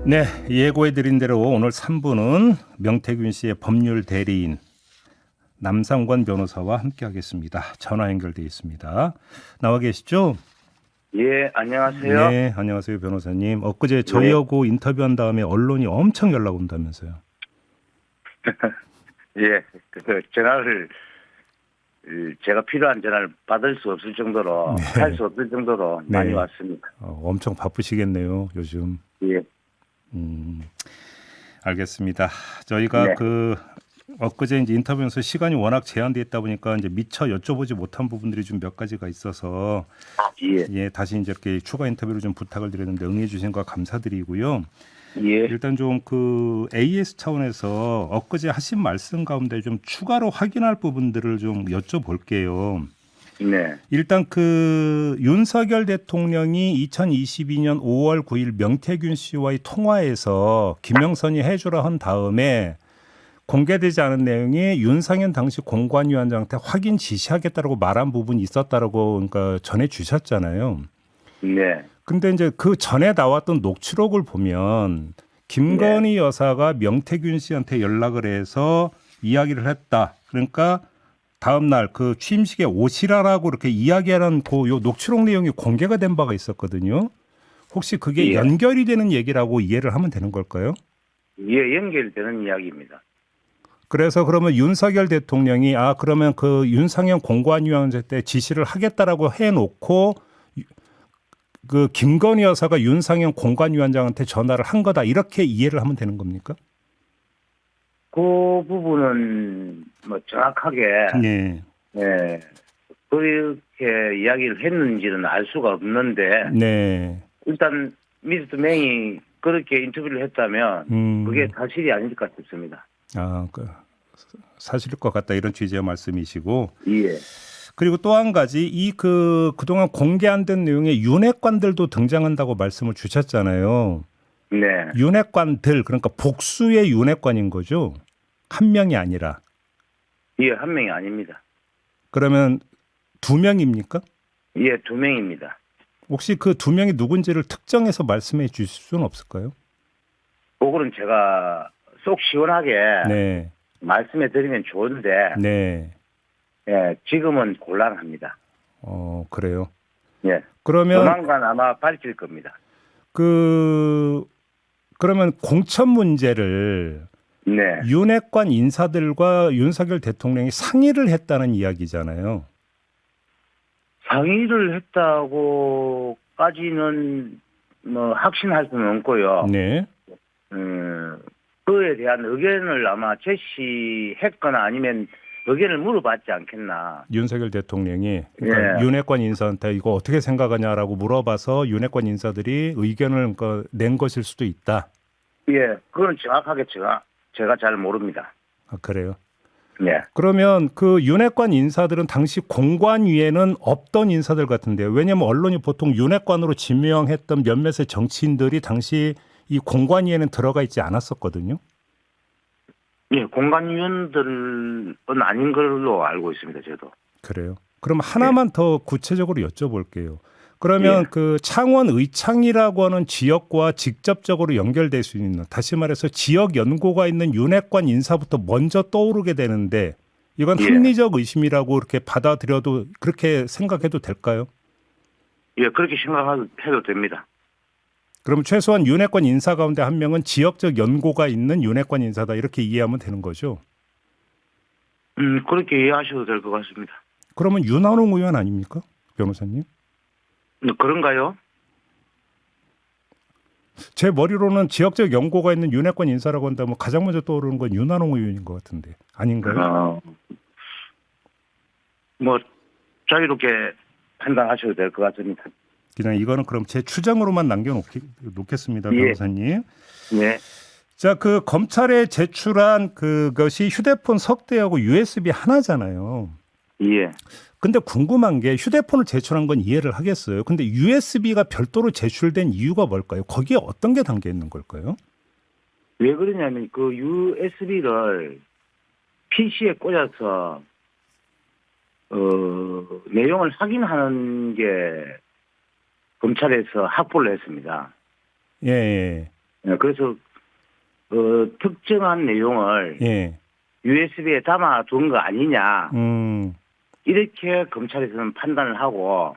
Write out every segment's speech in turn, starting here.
네, 예고해드린 대로 오늘 3부는 명태균 씨의 법률 대리인 남상권 변호사와 함께하겠습니다. 전화 연결돼 있습니다. 나와 계시죠? 예, 안녕하세요. 네, 안녕하세요 변호사님. 엊그제 네. 저희하고 인터뷰한 다음에 언론이 엄청 연락 온다면서요. 예, 전화를 제가 필요한 전화를 받을 수 없을 정도로 네. 할 수 없을 정도로 네. 많이 왔습니다. 엄청 바쁘시겠네요 요즘. 예, 알겠습니다. 저희가 네. 엊그제 이제 인터뷰에서 시간이 워낙 제한돼 있다 보니까 이제 미처 여쭤보지 못한 부분들이 좀 몇 가지가 있어서 예, 다시 이제 이렇게 추가 인터뷰를 좀 부탁을 드렸는데 응해주신 거 감사드리고요. 예, 일단 좀 AS 차원에서 엊그제 하신 말씀 가운데 좀 추가로 확인할 부분들을 좀 여쭤볼게요. 네, 일단 윤석열 대통령이 2022년 5월 9일 명태균 씨와의 통화에서 김영선이 해주라 한 다음에 공개되지 않은 내용이 윤상현 당시 공관위원장한테 확인 지시하겠다라고 말한 부분이 있었다라고 그러니까 전해 주셨잖아요. 네, 근데 이제 그 전에 나왔던 녹취록을 보면 김건희 여사가 명태균 씨한테 연락을 해서 이야기를 했다. 그러니까 다음 날 그 취임식에 오시라라고 이렇게 이야기하는 요 녹취록 내용이 공개가 된 바가 있었거든요. 혹시 그게 예. 연결이 되는 얘기라고 이해를 하면 되는 걸까요? 예, 연결되는 이야기입니다. 그래서 그러면 윤석열 대통령이 그러면 그 윤상현 공관위원장 때 지시를 하겠다라고 해놓고 그 김건희 여사가 윤상현 공관위원장한테 전화를 한 거다 이렇게 이해를 하면 되는 겁니까? 그 부분은 뭐 정확하게 네. 예, 그렇게 이야기를 했는지는 알 수가 없는데 네. 일단 미스터 맹이 그렇게 인터뷰를 했다면 그게 사실이 아닐 것 같습니다. 사실일 것 같다 이런 취지의 말씀이시고. 예. 그리고 또 한 가지 그동안 공개 안 된 내용에 윤핵관들도 등장한다고 말씀을 주셨잖아요. 네. 윤핵관들 그러니까 복수의 윤핵관인 거죠. 한 명이 아니라. 예, 한 명이 아닙니다. 그러면 두 명입니까? 예, 두 명입니다. 혹시 그 두 명이 누군지를 특정해서 말씀해 주실 수는 없을까요? 그거는 제가 속 시원하게 네. 말씀해 드리면 좋은데 네. 예, 지금은 곤란합니다. 그래요. 예. 그러면 조만간 아마 밝힐 겁니다. 그러면 공천 문제를 네. 윤핵관 인사들과 윤석열 대통령이 상의를 했다는 이야기잖아요. 상의를 했다고까지는 뭐 확신할 수는 없고요. 네. 그에 대한 의견을 아마 제시했거나 아니면 의견을 물어봤지 않겠나. 윤석열 대통령이 그러니까 예. 윤핵관 인사한테 이거 어떻게 생각하냐라고 물어봐서 윤핵관 인사들이 의견을 낸 것일 수도 있다. 예, 그건 정확하게 제가 잘 모릅니다. 그래요. 예. 그러면 그 윤핵관 인사들은 당시 공관위에는 없던 인사들 같은데요. 왜냐하면 언론이 보통 윤핵관으로 지명했던 몇몇의 정치인들이 당시 이 공관위에는 들어가 있지 않았었거든요. 예, 공관위원들은 아닌 걸로 알고 있습니다, 저도. 그래요. 그럼 하나만 더 구체적으로 여쭤볼게요. 그러면 그 창원 의창이라고 하는 지역과 직접적으로 연결될 수 있는, 다시 말해서 지역 연고가 있는 윤핵관 인사부터 먼저 떠오르게 되는데 이건 합리적 의심이라고 이렇게 받아들여도 그렇게 생각해도 될까요? 예, 그렇게 생각해도 됩니다. 그럼 최소한 윤핵관 인사 가운데 한 명은 지역적 연고가 있는 윤핵관 인사다 이렇게 이해하면 되는 거죠? 그렇게 이해하셔도 될 것 같습니다. 그러면 윤한홍 의원 아닙니까? 변호사님? 그런가요? 제 머리로는 지역적 연고가 있는 윤핵관 인사라고 한다면 가장 먼저 떠오르는 건 윤한홍 의원인 것 같은데 아닌가요? 뭐 자유롭게 판단하셔도 될 것 같습니다. 그냥 이거는 그럼 제 추정으로만 남겨놓겠습니다, 변호사님. 네. 자, 그 검찰에 제출한 그것이 휴대폰 석 대하고 USB 하나잖아요. 예. 근데 궁금한 게 휴대폰을 제출한 건 이해를 하겠어요. 근데 USB가 별도로 제출된 이유가 뭘까요? 거기에 어떤 게 담겨 있는 걸까요? 왜 그러냐면 그 USB를 PC에 꽂아서 내용을 확인하는 게 검찰에서 확보를 했습니다. 예. 예, 그래서 특정한 내용을 예. USB에 담아둔 거 아니냐 음. 이렇게 검찰에서는 판단을 하고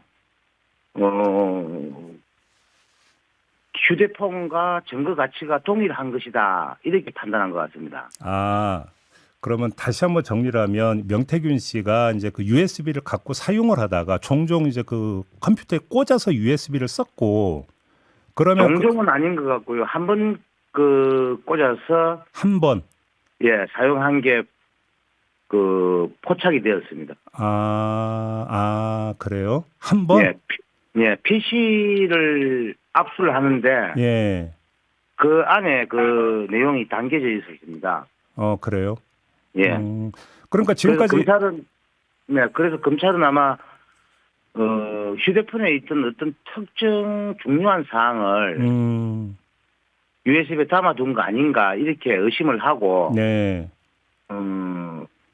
휴대폰과 증거 가치가 동일한 것이다 이렇게 판단한 것 같습니다. 아, 그러면 다시 한번 정리를 하면 명태균 씨가 이제 그 USB를 갖고 사용을 하다가 종종 이제 그 컴퓨터에 꽂아서 USB를 썼고 그러면 종종은 아닌 것 같고요. 한 번 꽂아서 한 번. 사용한 게 포착이 되었습니다. 그래요? 한 번? PC를 압수를 하는데 예. 그 안에 그 내용이 담겨져 있었습니다. 그래요? 예. 그러니까 지금까지 그래서 검찰은 아마 휴대폰에 있던 어떤 특정 중요한 사항을 USB에 담아둔 거 아닌가 이렇게 의심을 하고 네.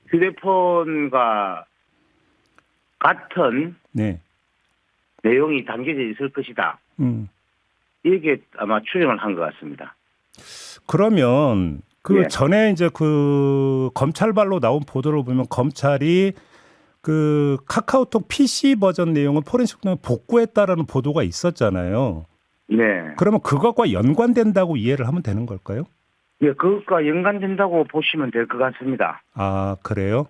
휴대폰과 같은 네. 내용이 담겨져 있을 것이다. 이렇게 아마 추정을 한 것 같습니다. 그러면 그 예. 전에 이제 그 검찰발로 나온 보도를 보면 검찰이 그 카카오톡 PC 버전 내용을 포렌식 통해 복구했다라는 보도가 있었잖아요. 네. 그러면 그것과 연관된다고 이해를 하면 되는 걸까요? 예, 그것과 연관된다고 보시면 될 것 같습니다. 아, 그래요?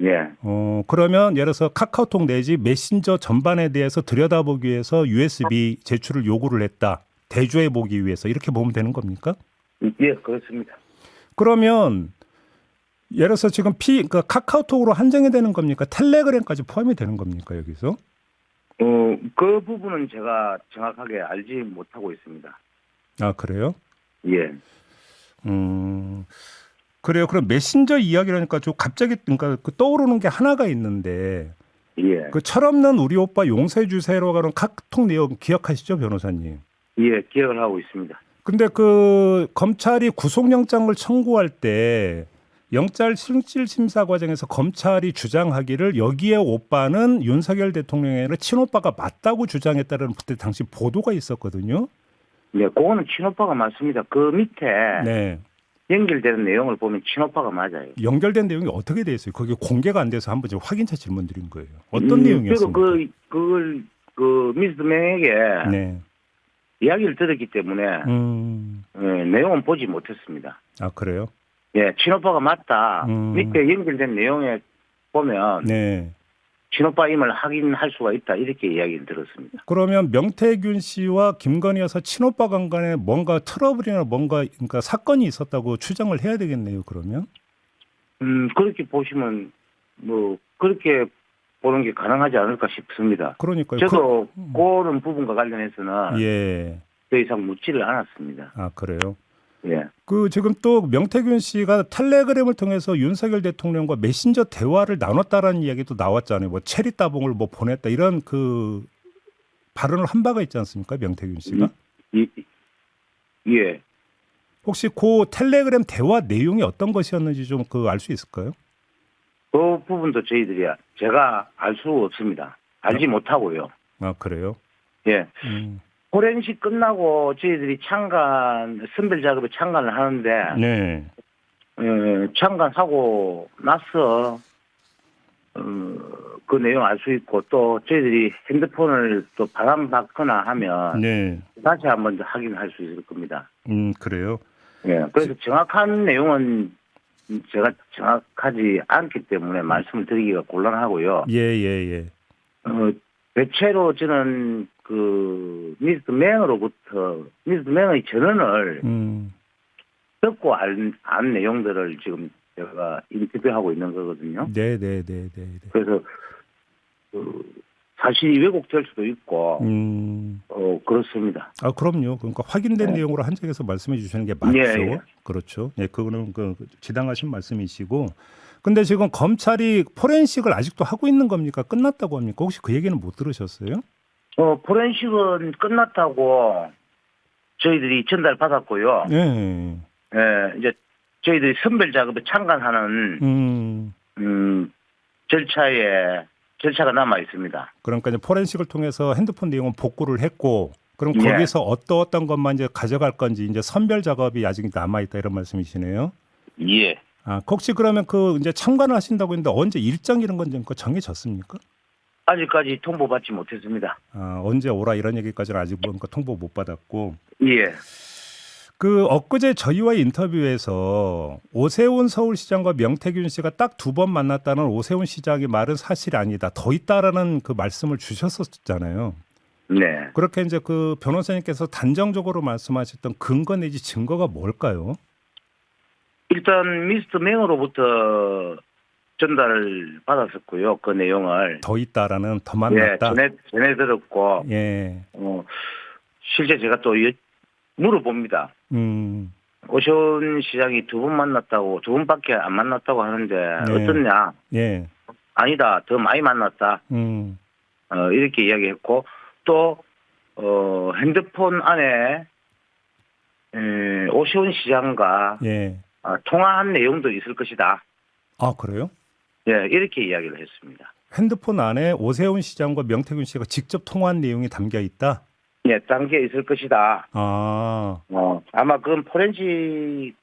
예. 그러면 예를 들어서 카카오톡 내지 메신저 전반에 대해서 들여다보기 위해서 USB 제출을 요구를 했다. 대조해 보기 위해서 이렇게 보면 되는 겁니까? 예, 그렇습니다. 그러면 예를 들어서 지금 그러니까 카카오톡으로 한정이 되는 겁니까? 텔레그램까지 포함이 되는 겁니까? 여기서? 그 부분은 제가 정확하게 알지 못하고 있습니다. 아, 그래요? 예. 그래요. 그럼 메신저 이야기라니까 좀 갑자기 그러니까 떠오르는 게 하나가 있는데 예. 그 철없는 우리 오빠 용서해 주세요라고 하는 카톡 내용 기억하시죠, 변호사님? 예, 기억을 하고 있습니다. 근데 그 검찰이 구속영장을 청구할 때 영장실질 심사 과정에서 검찰이 주장하기를 여기에 오빠는 윤석열 대통령이 아니라 친오빠가 맞다고 주장했다는 그때 당시 보도가 있었거든요. 네, 그거는 친오빠가 맞습니다. 그 밑에 네. 연결되는 내용을 보면 친오빠가 맞아요. 연결된 내용이 어떻게 돼 있어요? 그게 공개가 안 돼서 한번 좀 확인차 질문드린 거예요. 어떤 내용이었습니까? 그리고 그걸 미스터 명에게 네. 이야기를 들었기 때문에 내용은 보지 못했습니다. 아, 그래요? 예, 친오빠가 맞다. 밑에 연결된 내용에 보면 네. 친오빠임을 확인할 수가 있다. 이렇게 이야기를 들었습니다. 그러면 명태균 씨와 김건희 여사 친오빠 간에 뭔가 트러블이나 뭔가 그러니까 사건이 있었다고 추정을 해야 되겠네요. 그러면? 그렇게 보시면 뭐 그렇게 보는 게 가능하지 않을까 싶습니다. 그러니까요. 저도 그런 부분과 관련해서는 예. 더 이상 묻지를 않았습니다. 아, 그래요? 예. 그 지금 또 명태균 씨가 텔레그램을 통해서 윤석열 대통령과 메신저 대화를 나눴다라는 이야기도 나왔잖아요. 뭐 체리 따봉을 뭐 보냈다 이런 그 발언을 한 바가 있지 않습니까, 명태균 씨가? 예. 혹시 그 텔레그램 대화 내용이 어떤 것이었는지 좀 그 알 수 있을까요? 그 부분도 제가 알 수 없습니다. 알지 못하고요. 아, 그래요? 예. 포렌식 끝나고 저희들이 선별 작업에 참관을 하는데, 네. 참관하고 나서, 그 내용 알 수 있고, 또 저희들이 핸드폰을 또 바람받거나 하면, 네. 다시 한번 확인할 수 있을 겁니다. 그래요? 예. 그래서 정확한 내용은 제가 정확하지 않기 때문에 말씀을 드리기가 곤란하고요. 예. 대체로 저는 미스터 맹의 전언을 듣고 안 내용들을 지금 제가 인터뷰하고 있는 거거든요. 네. 그래서 사실이 왜곡될 수도 있고 그렇습니다. 아, 그럼요. 그러니까 확인된 내용으로 한정해서 말씀해 주시는 게 맞죠. 예. 그렇죠. 예, 그거는 지당하신 말씀이시고. 근데 지금 검찰이 포렌식을 아직도 하고 있는 겁니까? 끝났다고 합니까? 혹시 그 얘기는 못 들으셨어요? 포렌식은 끝났다고 저희들이 전달받았고요. 네. 예, 이제 저희들이 선별 작업에 참관하는 절차가 남아 있습니다. 그러니까 이제 포렌식을 통해서 핸드폰 내용은 복구를 했고 그럼 예. 거기서 어떤 것만 이제 가져갈 건지 이제 선별 작업이 아직 남아 있다 이런 말씀이시네요. 예. 아, 혹시 그러면 그 이제 참관을 하신다고 했는데 언제 일정 이런 건 좀 정해졌습니까? 아직까지 통보받지 못했습니다. 아, 언제 오라 이런 얘기까지는 아직 뭔가 통보 못 받았고. 예. 그 엊그제 저희와의 인터뷰에서 오세훈 서울시장과 명태균 씨가 딱 2번 만났다는 오세훈 시장의 말은 사실이 아니다. 더 있다라는 그 말씀을 주셨었잖아요. 네. 그렇게 이제 그 변호사님께서 단정적으로 말씀하셨던 근거 내지 증거가 뭘까요? 일단 미스터 맹으로부터 전달을 받았었고요. 그 내용을. 더 있다라는 더 예, 만났다. 전해 들었고, 예. 실제 제가 또 물어봅니다. 오세훈 시장이 2번 만났다고, 2번밖에 안 만났다고 하는데, 네. 어떻냐? 예. 아니다, 더 많이 만났다. 이렇게 이야기했고, 또, 핸드폰 안에, 오세훈 시장과 예. 통화한 내용도 있을 것이다. 아, 그래요? 예, 이렇게 이야기를 했습니다. 핸드폰 안에 오세훈 시장과 명태균 씨가 직접 통화한 내용이 담겨 있다. 예, 단계에 있을 것이다. 아, 아마 그건 포렌식이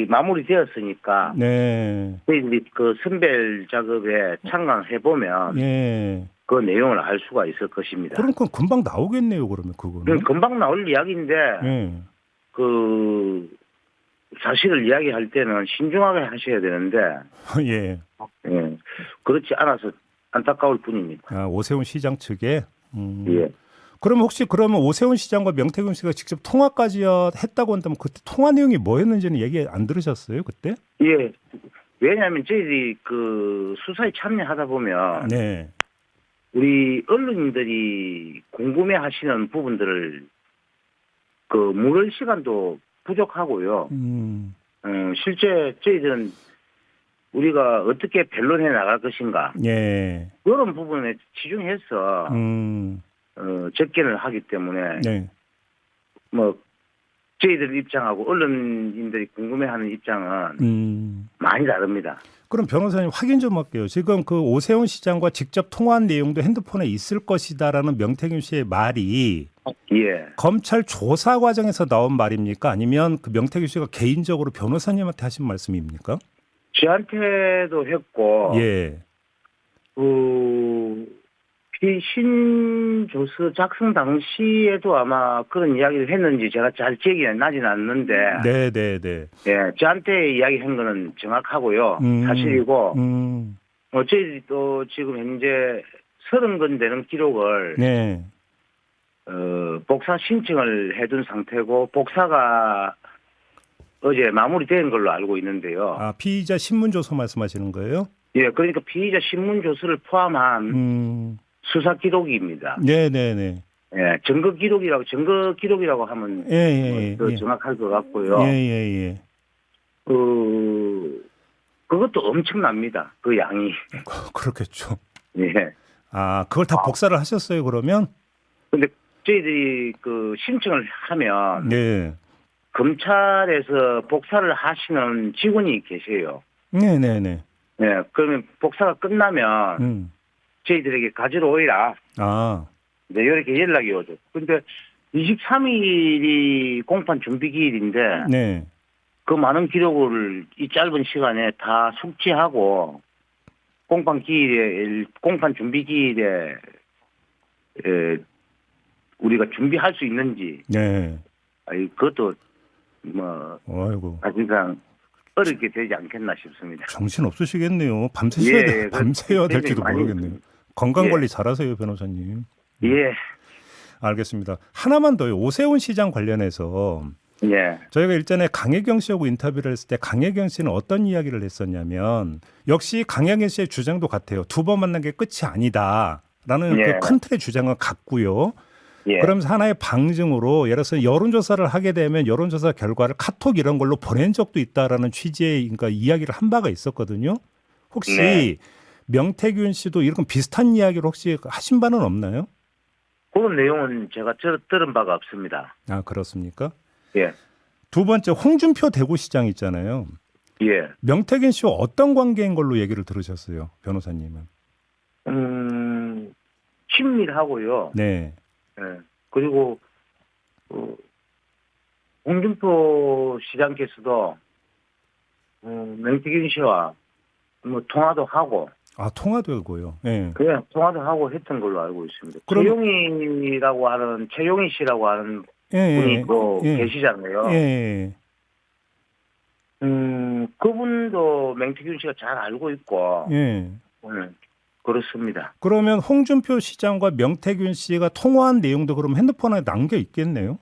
마무리되었으니까 네, 저희들이 그 선별 작업에 참관해 보면 예. 그 내용을 알 수가 있을 것입니다. 그럼 그건 금방 나오겠네요. 그러면 그거는. 그건 금방 나올 이야기인데 예. 그 사실을 이야기할 때는 신중하게 하셔야 되는데 예. 예, 그렇지 않아서 안타까울 뿐입니다. 아, 오세훈 시장 측에. 예. 그럼 혹시 그러면 오세훈 시장과 명태균 씨가 직접 통화까지 했다고 한다면 그때 통화 내용이 뭐였는지는 얘기 안 들으셨어요 그때? 예. 왜냐하면 저희들이 그 수사에 참여하다 보면 네. 우리 언론인들이 궁금해하시는 부분들을 그 물을 시간도 부족하고요. 실제 저희들은 우리가 어떻게 변론해 나갈 것인가 예. 그런 부분에 치중해서 접견을 하기 때문에 네. 뭐 저희들 입장하고 언론인들이 궁금해하는 입장은 많이 다릅니다. 그럼 변호사님 확인 좀 할게요. 지금 그 오세훈 시장과 직접 통화한 내용도 핸드폰에 있을 것이다라는 명태균 씨의 말이 예. 검찰 조사 과정에서 나온 말입니까? 아니면 그 명태균 씨가 개인적으로 변호사님한테 하신 말씀입니까? 저한테도 했고 예. 그 피신조서 작성 당시에도 아마 그런 이야기를 했는지 제가 잘 기억이 나진 않는데 네네네. 예, 저한테 이야기한 거는 정확하고요. 사실이고 저희들이 또 지금 현재 30건 되는 기록을 네. 복사 신청을 해둔 상태고 복사가 어제 마무리된 걸로 알고 있는데요. 아, 피의자 신문조서 말씀하시는 거예요? 예, 그러니까 피의자 신문조서를 포함한 수사 기록입니다. 네네네. 예, 증거 기록이라고 하면 더 정확할 것 같고요. 예예예. 그것도 엄청납니다. 그 양이. 그렇겠죠. 예. 아, 그걸 다 복사를 하셨어요, 그러면? 근데 저희들이 그 신청을 하면 네. 검찰에서 복사를 하시는 직원이 계세요. 네네네. 예, 그러면 복사가 끝나면 저희들에게 가지러 오이라. 아. 네, 이렇게 연락이 오죠. 근데 23일이 공판 준비 기일인데 네. 그 많은 기록을 이 짧은 시간에 다 숙지하고 공판 준비 기일에 우리가 준비할 수 있는지. 네. 그것도 뭐 아이고. 사실상 어렵게 되지 않겠나 싶습니다. 정신 없으시겠네요. 밤새야 될지도 모르겠네요. 건강 관리 잘하세요, 변호사님. 예. 알겠습니다. 하나만 더요. 오세훈 시장 관련해서 예. 저희가 일전에 강혜경 씨하고 인터뷰를 했을 때 강혜경 씨는 어떤 이야기를 했었냐면 역시 강혜경 씨의 주장도 같아요. 2번 만난 게 끝이 아니다라는 예. 그 큰 틀의 주장은 같고요. 예. 그러면서 하나의 방증으로 예를 들어서 여론조사를 하게 되면 여론조사 결과를 카톡 이런 걸로 보낸 적도 있다라는 취지의 그러니까 이야기를 한 바가 있었거든요. 혹시 네. 명태균 씨도 이런 비슷한 이야기를 혹시 하신 바는 없나요? 그런 내용은 제가 들은 바가 없습니다. 아, 그렇습니까? 예. 두 번째 홍준표 대구시장 있잖아요. 예. 명태균 씨와 어떤 관계인 걸로 얘기를 들으셨어요, 변호사님은? 친밀하고요. 네. 예. 그리고 홍준표 시장께서도 명태균 씨와 뭐 통화도 하고 통화도 하고요. 예. 그냥 통화도 하고 했던 걸로 알고 있습니다. 그럼- 최용희 씨라고 하는 예, 분이 또 예. 계시잖아요. 예. 그분도 명태균 씨가 잘 알고 있고 예. 그렇습니다. 그러면 홍준표 시장과 명태균 씨가 통화한 내용도 그럼 핸드폰에 남겨 있겠네요.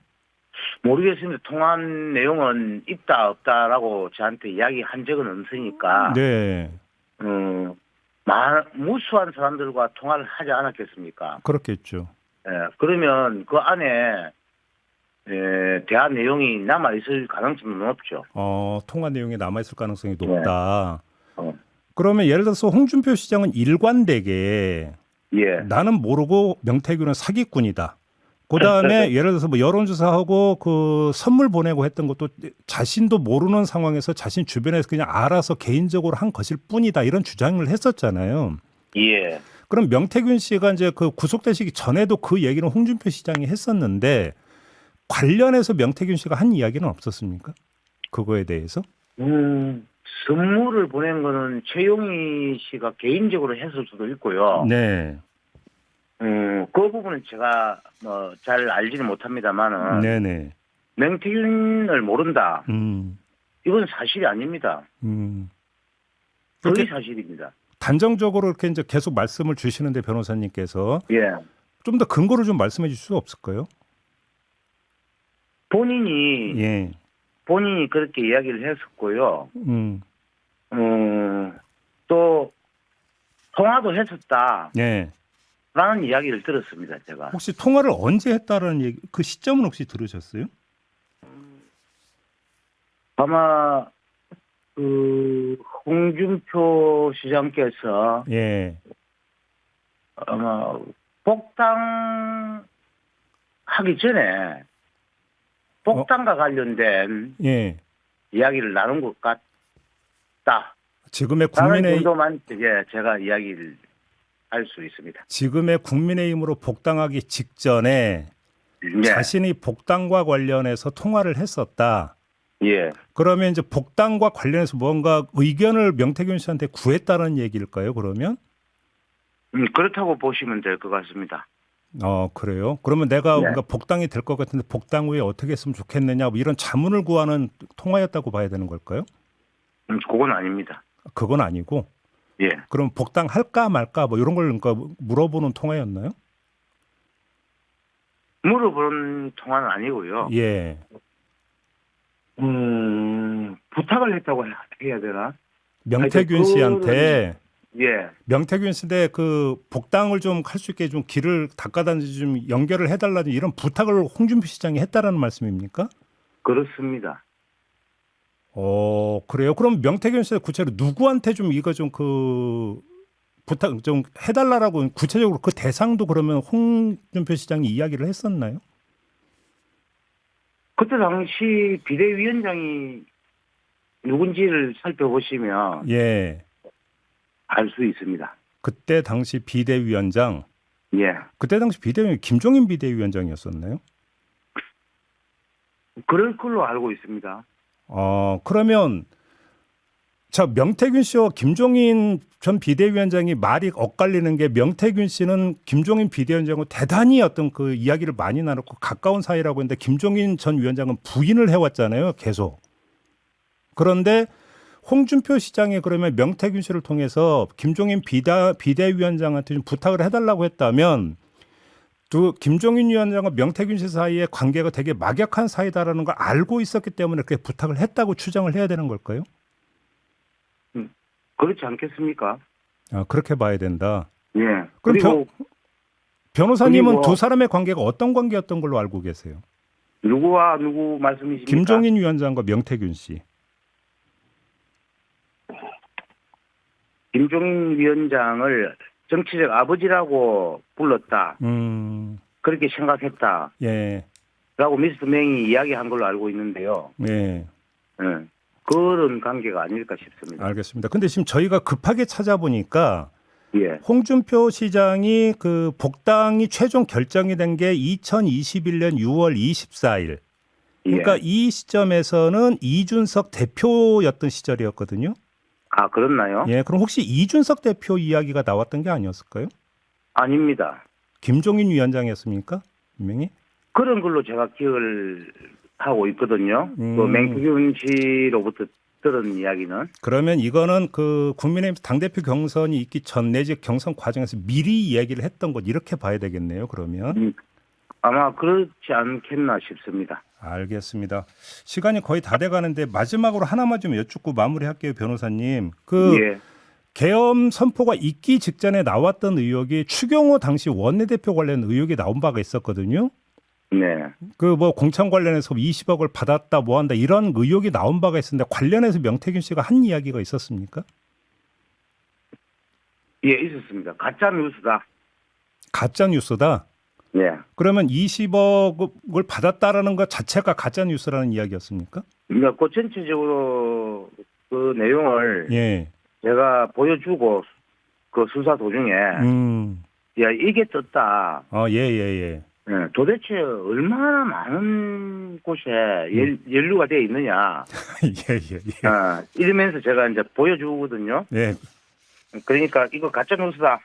모르겠습니다. 통화한 내용은 있다 없다라고 저한테 이야기한 적은 없으니까 네. 무수한 사람들과 통화를 하지 않았겠습니까? 그렇겠죠. 예, 그러면 그 안에 대화 내용이 남아 있을 가능성은 높죠. 통화 내용이 남아 있을 가능성이 높다. 어. 그러면 예를 들어서 홍준표 시장은 일관되게 예. 나는 모르고 명태균은 사기꾼이다. 그다음에 예를 들어서 뭐 여론조사하고 그 선물 보내고 했던 것도 자신도 모르는 상황에서 자신 주변에서 그냥 알아서 개인적으로 한 것일 뿐이다. 이런 주장을 했었잖아요. 예. 그럼 명태균 씨가 이제 그 구속되시기 전에도 그 얘기는 홍준표 시장이 했었는데 관련해서 명태균 씨가 한 이야기는 없었습니까? 그거에 대해서? 선물을 보낸 거는 최용희 씨가 개인적으로 했을 수도 있고요. 네. 그 부분은 제가 뭐 잘 알지는 못합니다만은 네네. 명태균을 모른다. 음. 이건 사실이 아닙니다. 거의 그렇게 사실입니다. 단정적으로 이렇게 이제 계속 말씀을 주시는데 변호사님께서 예. 좀 더 근거를 좀 말씀해 주실 수 없을까요? 본인이 그렇게 이야기를 했었고요. 또 통화도 했었다. 예. 라는 이야기를 들었습니다. 제가. 혹시 통화를 언제 했다라는 얘기, 그 시점은 혹시 들으셨어요? 아마 그 홍준표 시장께서 예. 아마 복당하기 전에 복당과 관련된 예. 이야기를 나눈 것 같다. 지금의 라는 국민의 정도만 제가 이야기를 할 수 있습니다. 지금의 국민의힘으로 복당하기 직전에 네. 자신이 복당과 관련해서 통화를 했었다. 예. 그러면 이제 복당과 관련해서 뭔가 의견을 명태균 씨한테 구했다는 얘기일까요? 그러면? 그렇다고 보시면 될 것 같습니다. 그래요? 그러면 내가 네. 뭔가 복당이 될 것 같은데 복당 후에 어떻게 했으면 좋겠느냐 뭐 이런 자문을 구하는 통화였다고 봐야 되는 걸까요? 그건 아닙니다. 그건 아니고. 예. 그럼 복당할까 말까 뭐 이런 걸 그러니까 물어보는 통화였나요? 물어보는 통화는 아니고요. 예. 부탁을 했다고 해야 되나? 명태균 씨한테 예. 명태균 씨한테 그 복당을 좀 할 수 있게 좀 길을 닦아다든지 좀 연결을 해달라는 이런 부탁을 홍준표 시장이 했다라는 말씀입니까? 그렇습니다. 그래요. 그럼 명태균 씨가 구체로 누구한테 좀 이거 좀 그 부탁 좀 해달라라고 구체적으로 그 대상도 그러면 홍준표 시장이 이야기를 했었나요? 그때 당시 비대위원장이 누군지를 살펴보시면 예. 알 수 있습니다. 그때 당시 비대위원장 예. 그때 당시 비대위원 김종인 비대위원장이었었나요? 그럴 걸로 알고 있습니다. 그러면 자 명태균 씨와 김종인 전 비대위원장이 말이 엇갈리는 게 명태균 씨는 김종인 비대위원장과 대단히 어떤 그 이야기를 많이 나눴고 가까운 사이라고 했는데 김종인 전 위원장은 부인을 해왔잖아요, 계속. 그런데 홍준표 시장이 그러면 명태균 씨를 통해서 김종인 비대위원장한테 좀 부탁을 해달라고 했다면 또 김종인 위원장과 명태균 씨 사이의 관계가 되게 막역한 사이다라는 걸 알고 있었기 때문에 그렇게 부탁을 했다고 추정을 해야 되는 걸까요? 그렇지 않겠습니까? 그렇게 봐야 된다. 예. 그럼 그리고 변호사님은 그리고 두 사람의 관계가 어떤 관계였던 걸로 알고 계세요? 누구와 누구 말씀이십니까? 김종인 위원장과 명태균 씨. 김종인 위원장을 정치적 아버지라고 불렀다. 그렇게 생각했다. 예. 라고 미스터 맹이 이야기한 걸로 알고 있는데요. 예. 그런 관계가 아닐까 싶습니다. 알겠습니다. 근데 지금 저희가 급하게 찾아보니까 예. 홍준표 시장이 그 복당이 최종 결정이 된 게 2021년 6월 24일. 그러니까 예. 이 시점에서는 이준석 대표였던 시절이었거든요. 아, 그렇나요? 예, 그럼 혹시 이준석 대표 이야기가 나왔던 게 아니었을까요? 아닙니다. 김종인 위원장이었습니까? 분명히? 그런 걸로 제가 기억을 하고 있거든요. 그 맹태균 씨로부터 들은 이야기는. 그러면 이거는 그 국민의힘 당대표 경선이 있기 전 내지 경선 과정에서 미리 이야기를 했던 것 이렇게 봐야 되겠네요. 그러면. 아마 그렇지 않겠나 싶습니다. 알겠습니다. 시간이 거의 다 돼가는데 마지막으로 하나만 좀 여쭙고 마무리할게요, 변호사님. 그 예. 계엄 선포가 있기 직전에 나왔던 의혹이 추경호 당시 원내대표 관련 의혹이 나온 바가 있었거든요. 네. 그 뭐 공천 관련해서 20억을 받았다 뭐 한다 이런 의혹이 나온 바가 있었는데 관련해서 명태균 씨가 한 이야기가 있었습니까? 예, 있었습니다. 가짜 뉴스다. 가짜 뉴스다. 예. 그러면 20억을 받았다라는 것 자체가 가짜 뉴스라는 이야기였습니까? 그러니까 그 전체적으로 그 내용을 예. 제가 보여주고 그 수사 도중에 야, 이게 떴다. 예. 예, 도대체 얼마나 많은 곳에 연루가 되어 있느냐. 예. 이러면서 제가 이제 보여주거든요. 예. 그러니까 이거 가짜 뉴스다.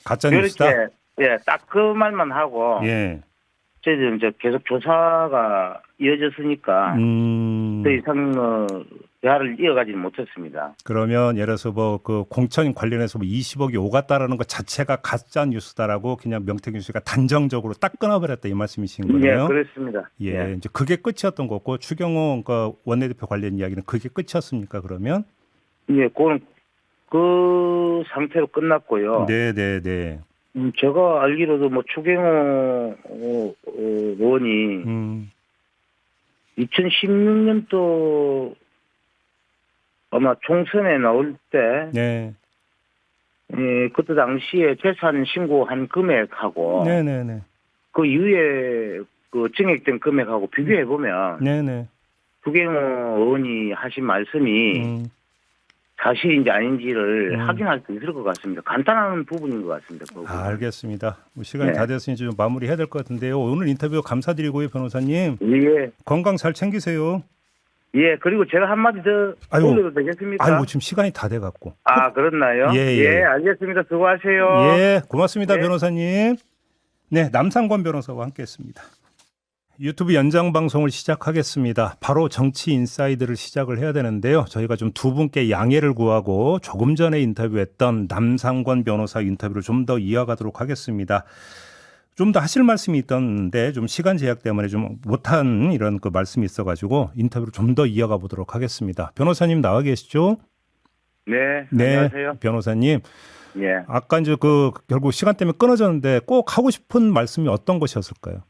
가짜 뉴스다. 이렇게 예, 딱 그 말만 하고 예. 저희들 이제 계속 조사가 이어졌으니까 더 이상 대화를 이어가지는 못했습니다. 그러면 예를 들어서 뭐 그 공천 관련해서 뭐 20억이 오갔다라는 것 자체가 가짜 뉴스다라고 그냥 명태균 씨가 단정적으로 딱 끊어버렸다 이 말씀이신 거네요. 예, 그렇습니다. 예, 이제 그게 끝이었던 거고 추경호 그 원내대표 관련 이야기는 그게 끝이었습니까? 그러면? 예, 그건 그 상태로 끝났고요. 네. 제가 알기로도 뭐 추경호 의원이 2016년도 아마 총선에 나올 때, 네. 예, 그때 당시에 재산 신고한 금액하고, 네네네. 그 이후에 그 증액된 금액하고 비교해 보면, 네네. 추경호 의원이 하신 말씀이 사실인지 아닌지를 확인할 수 있을 것 같습니다. 간단한 부분인 것 같습니다. 알겠습니다. 시간이 다 됐으니 좀 마무리해야 될 것 같은데요. 오늘 인터뷰 감사드리고요, 변호사님. 예. 건강 잘 챙기세요. 예, 그리고 제가 한마디 더 올려도 되겠습니까? 아이고, 지금 시간이 다 돼갖고. 아, 그렇나요? 예. 알겠습니다. 수고하세요. 예, 고맙습니다, 예. 변호사님. 네, 남상권 변호사와 함께했습니다. 유튜브 연장 방송을 시작하겠습니다. 바로 정치 인사이드를 시작을 해야 되는데요. 저희가 좀 두 분께 양해를 구하고 조금 전에 인터뷰했던 남상권 변호사 인터뷰를 좀 더 이어가도록 하겠습니다. 좀 더 하실 말씀이 있던데 좀 시간 제약 때문에 좀 못한 이런 그 말씀이 있어가지고 인터뷰를 좀 더 이어가 보도록 하겠습니다. 변호사님 나와 계시죠? 네, 안녕하세요. 변호사님. 예. 아까 이제 그 결국 시간 때문에 끊어졌는데 꼭 하고 싶은 말씀이 어떤 것이었을까요?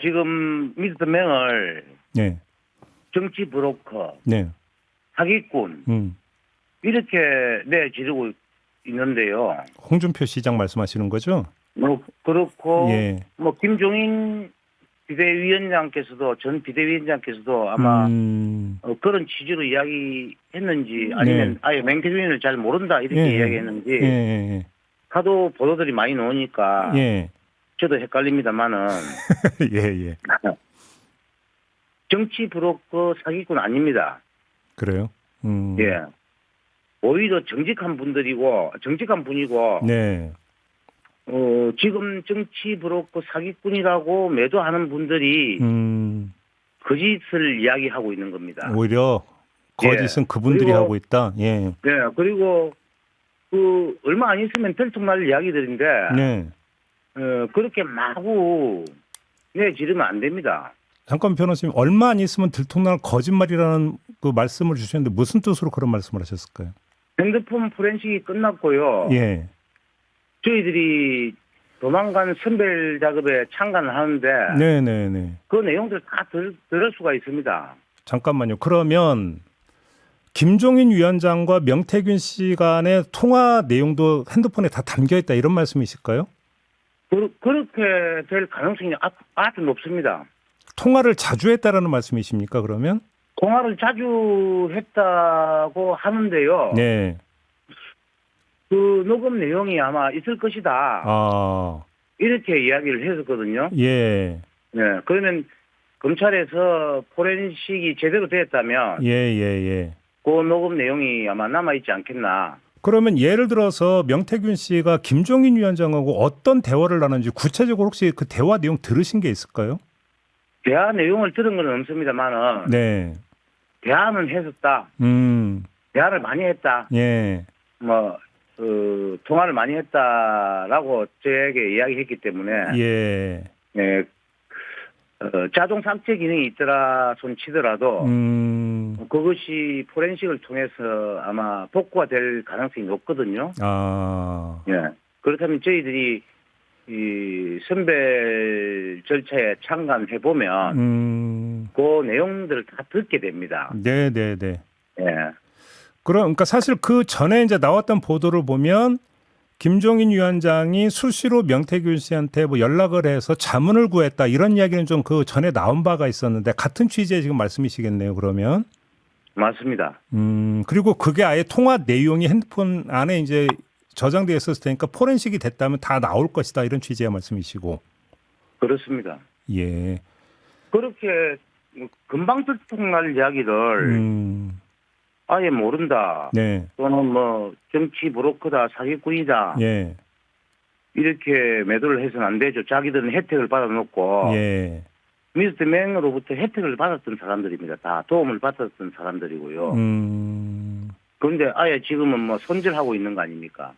지금 미스터 명을 네. 정치 브로커, 네. 사기꾼 이렇게 내지르고 있는데요. 홍준표 시장 말씀하시는 거죠? 뭐 그렇고 예. 뭐 김종인 비대위원장께서도 전 비대위원장께서도 아마 그런 취지로 이야기했는지 아니면 아예 맹태균을 잘 모른다 이렇게 이야기했는지 하도 보도들이 많이 나오니까 저도 헷갈립니다만은 예. 정치 브로커 사기꾼 아닙니다. 그래요? 예. 오히려 정직한 분이고 네. 지금 정치 브로커 사기꾼이라고 매도하는 분들이 거짓을 이야기하고 있는 겁니다. 오히려 거짓은 그분들이 그리고, 하고 있다. 예. 네. 그리고 그 얼마 안 있으면 들통날 이야기들인데 네. 그렇게 마구 내지르면 안 됩니다. 잠깐 변호사님 얼마 안 있으면 들통날 거짓말이라는 그 말씀을 주셨는데 무슨 뜻으로 그런 말씀을 하셨을까요? 핸드폰 포렌식이 끝났고요. 예. 저희들이 도망간 선별 작업에 참관을 하는데 네네네. 그 내용들 다 들을 수가 있습니다. 잠깐만요. 그러면 김종인 위원장과 명태균 씨 간의 통화 내용도 핸드폰에 다 담겨있다 이런 말씀이실까요? 그렇게 될 가능성이 아주 높습니다. 통화를 자주 했다라는 말씀이십니까 그러면? 통화를 자주 했다고 하는데요. 네. 그 녹음 내용이 아마 있을 것이다. 아, 이렇게 이야기를 했었거든요. 예, 네, 그러면 검찰에서 포렌식이 제대로 됐다면 예, 예, 예. 그 녹음 내용이 아마 남아있지 않겠나. 그러면 예를 들어서 명태균 씨가 김종인 위원장하고 어떤 대화를 나눴는지 구체적으로 혹시 그 대화 내용 들으신 게 있을까요? 대화 내용을 들은 건 없습니다만은 네. 대화는 했었다. 대화를 많이 했다. 예, 뭐 통화를 많이 했다라고 저에게 이야기했기 때문에 예, 예, 자동 삭제 기능이 있더라 손 치더라도 그것이 포렌식을 통해서 아마 복구가 될 가능성이 높거든요. 아, 예. 그렇다면 저희들이 이 선별 절차에 참관해 보면 그 내용들을 다 듣게 됩니다. 네, 네, 네. 예. 그러니까 사실 그 전에 이제 나왔던 보도를 보면 김종인 위원장이 수시로 명태균 씨한테 뭐 연락을 해서 자문을 구했다 이런 이야기는 좀 그 전에 나온 바가 있었는데 같은 취지의 지금 말씀이시겠네요. 그러면 맞습니다. 그리고 그게 아예 통화 내용이 핸드폰 안에 이제 저장되어 있었을 테니까 포렌식이 됐다면 다 나올 것이다 이런 취지의 말씀이시고. 그렇습니다. 예. 그렇게 뭐 금방 들통날 이야기를 아예 모른다. 네. 또는 뭐 정치 브로커다, 사기꾼이다. 예. 이렇게 매도를 해서는 안 되죠. 자기들은 혜택을 받아놓고 예. 미스터 맹으로부터 혜택을 받았던 사람들입니다. 다 도움을 받았던 사람들이고요. 그런데 아예 지금은 뭐 손절하고 있는 거 아닙니까?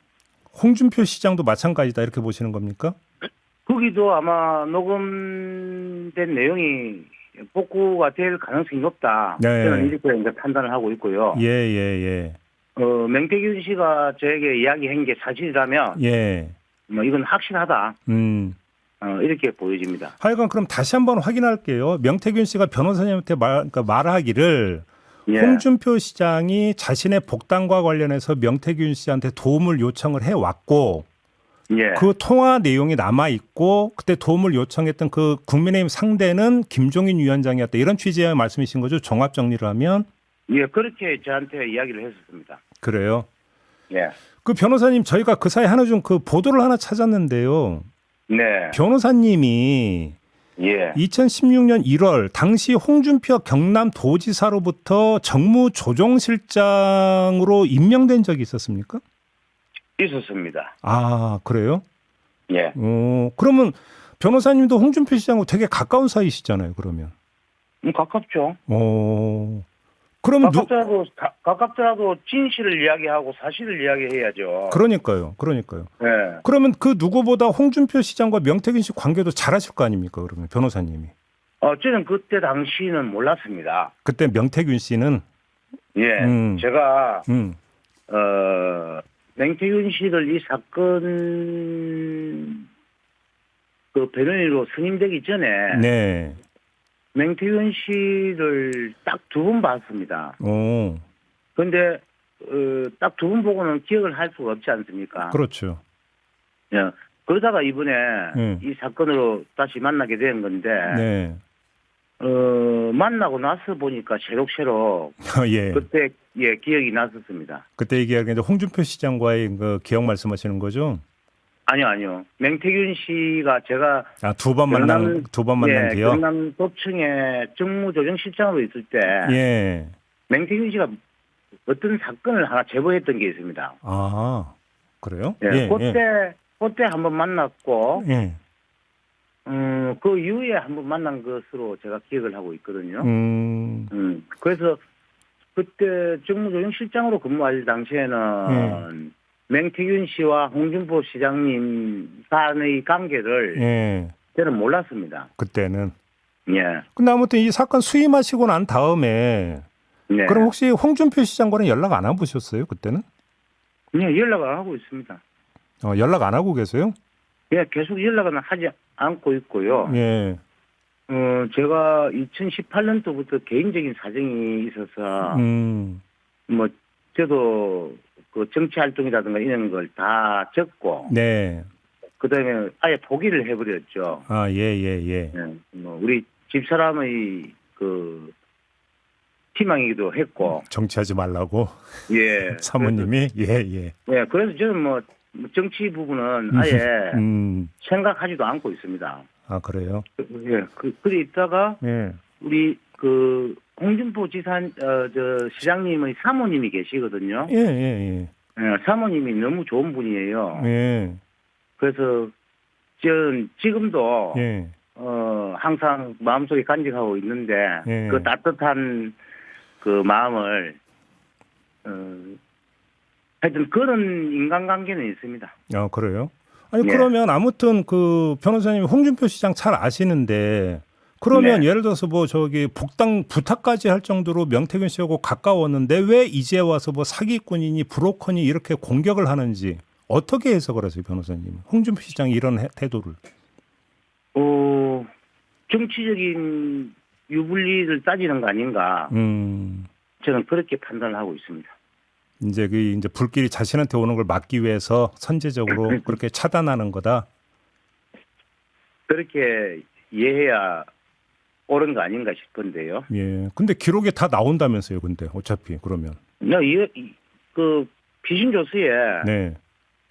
홍준표 시장도 마찬가지다 이렇게 보시는 겁니까? 거기도 아마 녹음된 내용이 복구가 될 가능성이 높다. 네. 저는 이렇게 이제 판단을 하고 있고요. 예, 예, 예. 명태균 씨가 저에게 이야기한 게 사실이라면 예. 뭐 이건 확실하다. 이렇게 보여집니다. 하여간 그럼 다시 한번 확인할게요. 명태균 씨가 변호사님한테 말하기를 예. 홍준표 시장이 자신의 복당과 관련해서 명태균 씨한테 도움을 요청을 해왔고 예. 그 통화 내용이 남아있고 그때 도움을 요청했던 그 국민의힘 상대는 김종인 위원장이었다. 이런 취지의 말씀이신 거죠? 종합 정리를 하면? 예, 그렇게 저한테 이야기를 했었습니다. 그래요? 예. 그 변호사님 저희가 그 사이 하나 좀 그 보도를 하나 찾았는데요. 네. 변호사님이 예. 2016년 1월 당시 홍준표 경남도지사로부터 정무조정실장으로 임명된 적이 있었습니까? 있었습니다. 아, 그래요? 예. 그러면 변호사님도 홍준표 시장하고 되게 가까운 사이시잖아요, 그러면. 가깝죠. 그럼 가깝더라도 진실을 이야기하고 사실을 이야기해야죠. 그러니까요. 예. 그러면 그 누구보다 홍준표 시장과 명태균 씨 관계도 잘하실 거 아닙니까, 그러면 변호사님이. 저는 그때 당시는 몰랐습니다. 그때 명태균 씨는 예. 제가 명태균 씨를 이 사건 그 변호인으로 승인되기 전에 네. 명태균 씨를 딱 2번 봤습니다. 그런데 딱 2번 보고는 기억을 할 수가 없지 않습니까? 그렇죠. 예. 그러다가 이번에 이 사건으로 다시 만나게 된 건데 네. 만나고 나서 보니까 새록새록 예. 그때 기억이 났었습니다. 그때 얘기하는 홍준표 시장과의 그 기억 말씀하시는 거죠? 아니요. 명태균 씨가 제가 두 번 만난 기억. 경남도청의 정무조정실장으로 있을 때 예. 명태균 씨가 어떤 사건을 하나 제보했던 게 있습니다. 아, 그래요? 예. 그때 한번 만났고 예. 그 이후에 한번 만난 것으로 제가 기억을 하고 있거든요. 그래서 그때 정무조정실장으로 근무할 당시에는 명태균 씨와 홍준표 시장님 간의 관계를 저는 몰랐습니다. 그때는. 예. 근데 아무튼 이 사건 수임하시고 난 다음에 그럼 혹시 홍준표 시장과는 연락 안 해보셨어요? 그때는? 네, 연락을 안 하고 있습니다. 연락 안 하고 계세요? 예, 계속 연락은 하지 않고 있고요. 예. 제가 2018년도부터 개인적인 사정이 있어서 뭐 저도 그 정치 활동이라든가 이런 걸 다 적고, 네. 그다음에 아예 포기를 해버렸죠. 예. 뭐 우리 집사람의 그 희망이기도 했고. 정치하지 말라고 예. 사모님이 예. 예, 그래서 저는 뭐 정치 부분은 아예 생각하지도 않고 있습니다. 아, 그래요? 예, 그래 있다가 예. 우리 홍준표 시장님의 사모님이 계시거든요. 예. 예, 사모님이 너무 좋은 분이에요. 예. 그래서 저는 지금도 예. 항상 마음속에 간직하고 있는데 예. 그 따뜻한 그 마음을 하여튼 그런 인간관계는 있습니다. 아, 그래요? 아니, 예. 그러면 아무튼 그 변호사님이 홍준표 시장 잘 아시는데 그러면 네. 예를 들어서 뭐 저기 복당 부탁까지 할 정도로 명태균 씨하고 가까웠는데 왜 이제 와서 뭐 사기꾼이니 브로커니 이렇게 공격을 하는지 어떻게 해석을 하세요, 변호사님? 홍준표 시장이 이런 태도를. 정치적인 유불리를 따지는 거 아닌가. 저는 그렇게 판단을 하고 있습니다. 이제 불길이 자신한테 오는 걸 막기 위해서 선제적으로 그렇게 차단하는 거다. 그렇게 이해해야 옳은 거 아닌가 싶은데요. 예. 근데 기록에 다 나온다면서요, 근데 어차피 그러면. 그 피신 조서에 네.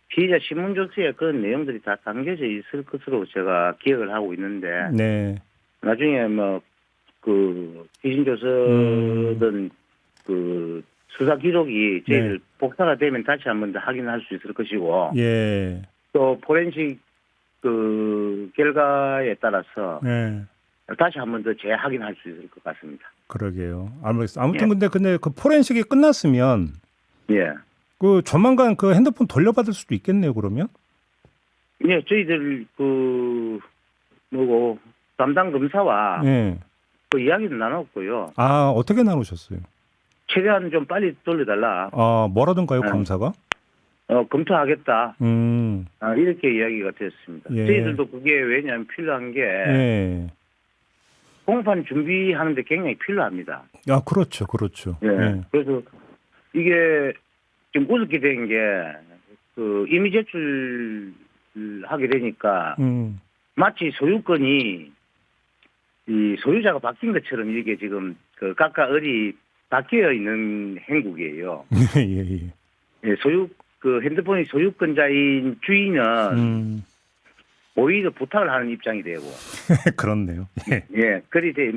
피의자 신문 조서에 그런 내용들이 다 담겨져 있을 것으로 제가 기억을 하고 있는데 네. 나중에 뭐 그 피신 조서든 그 수사 기록이 저희들 복사가 되면 다시 한번 더 확인할 수 있을 것이고 예. 또 포렌식 그 결과에 따라서 다시 한번 더 재확인할 수 있을 것 같습니다. 그러게요. 아무튼 근데 그 포렌식이 끝났으면 예. 그 조만간 그 핸드폰 돌려받을 수도 있겠네요, 그러면? 예, 저희들 담당 검사와 예. 그 이야기를 나눴고요. 아, 어떻게 나누셨어요? 최대한 좀 빨리 돌려달라. 아, 뭐라던가요, 검사가? 검토하겠다. 이렇게 이야기가 됐습니다. 예. 저희들도 그게 왜냐하면 필요한 게 예. 공판 준비하는데 굉장히 필요합니다. 아, 그렇죠. 예. 예. 그래서 이게 좀 우습게 된 게 그 이미 제출하게 되니까 마치 소유권이 이 소유자가 바뀐 것처럼 이게 지금 그 각각 바뀌어 있는 행국이에요. 예. 예, 그 핸드폰의 소유권자인 주인은 오히려 부탁을 하는 입장이 되고. 그렇네요. 예, 그리 돼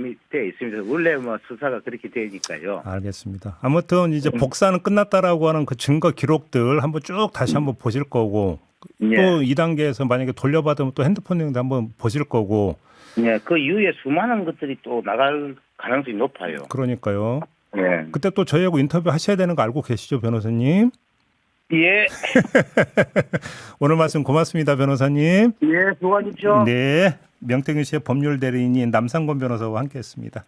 있습니다. 원래 뭐 수사가 그렇게 되니까요. 알겠습니다. 아무튼 이제 복사는 끝났다라고 하는 그 증거 기록들 한번 쭉 다시 한번 보실 거고 또 2단계에서 만약에 돌려받으면 또 핸드폰 내용도 한번 보실 거고. 예, 그 이후에 수많은 것들이 또 나갈 가능성이 높아요. 그러니까요. 예. 그때 또 저희하고 인터뷰 하셔야 되는 거 알고 계시죠, 변호사님? 예. 오늘 말씀 고맙습니다, 변호사님. 예, 수고하십시오. 네. 명태균 씨의 법률 대리인인 남상권 변호사와 함께했습니다.